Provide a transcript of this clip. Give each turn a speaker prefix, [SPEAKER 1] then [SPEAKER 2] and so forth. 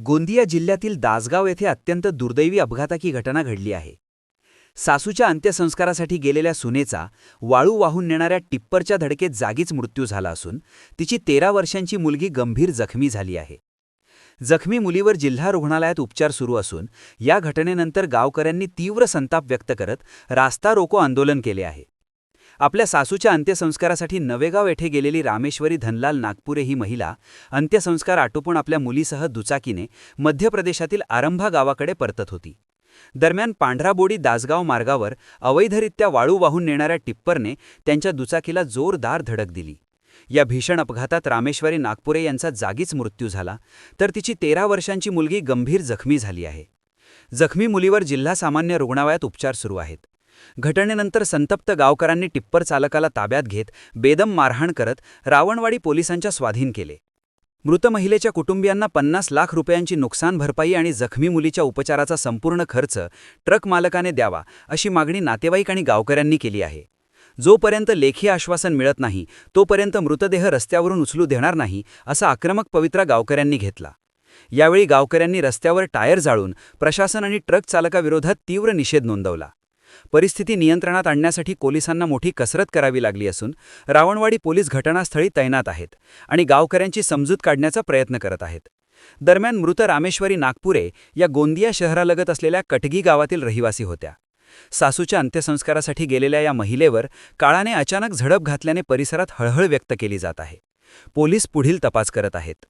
[SPEAKER 1] गोंदिया जिल्ह्यातील दासगाव येथे अत्यंत दुर्दैवी अपघाताची घटना घडली आहे. सासूच्या अंत्यसंस्कारासाठी गेलेल्या सुनेचा वाळू वाहून नेणाऱ्या टिप्परच्या धडकेत जागीच मृत्यू झाला असून तिची 13 वर्षांची मुलगी गंभीर जखमी झाली आहे. जखमी मुलीवर जिल्हा रुग्णालयात उपचार सुरू असून या घटनेनंतर गावकऱ्यांनी तीव्र संताप व्यक्त करत रास्ता रोको आंदोलन केले आहे. आपल्या सासूच्या अंत्यसंस्कारासाठी नवेगाव येथे गेलेली रामेश्वरी धनलाल नागपुरे ही महिला अंत्यसंस्कार आटोपून आपल्या मुलीसह दुचाकीने मध्य प्रदेशातील आरंभा गावाकडे परतत होती. दरम्यान पांढराबोडी दासगाव मार्गावर अवैधरित्या वाळू वाहून नेणाऱ्या टिप्परने त्यांच्या दुचाकीला जोरदार धडक दिली. या भीषण अपघातात रामेश्वरी नागपुरे यांचा जागीच मृत्यू झाला, तर तिची 13 वर्षांची मुलगी गंभीर जखमी झाली आहे. जखमी मुलीवर जिल्हा सामान्य रुग्णालयात उपचार सुरू आहेत. घटनेनंतर संतप्त गावकऱ्यांनी टिप्पर चालकाला ताब्यात घेत बेदम मारहाण करत रावणवाडी पोलिसांच्या स्वाधीन केले. मृत महिलेच्या कुटुंबियांना 50 लाख रुपयांची नुकसान भरपाई आणि जखमी मुलीच्या उपचाराचा संपूर्ण खर्च ट्रक मालकाने द्यावा अशी मागणी नातेवाईक आणि गावकऱ्यांनी केली आहे. जोपर्यंत लेखी आश्वासन मिळत नाही तोपर्यंत मृतदेह रस्त्यावरून उचलू देणार नाही असा आक्रमक पवित्रा गावकऱ्यांनी घेतला. यावेळी गावकऱ्यांनी रस्त्यावर टायर जाळून प्रशासन आणि ट्रक चालकाविरोधात तीव्र निषेध नोंदवला. परिस्थिती नियंत्रणात आणण्यासाठी पोलिसांना मोठी कसरत करावी लागली असून रावणवाडी पोलीस घटनास्थळी तैनात आहेत आणि गावकऱ्यांची समजूत काढण्याचा प्रयत्न करत आहेत. दरम्यान मृत रामेश्वरी नागपुरे या गोंदिया शहरालगत असलेल्या कटगी गावातील रहिवासी होत्या. सासूच्या अंत्यसंस्कारासाठी गेलेल्या या महिलेवर काळाने अचानक झडप घातल्याने परिसरात हळहळ व्यक्त केली जात आहे. पोलीस पुढील तपास करत आहेत.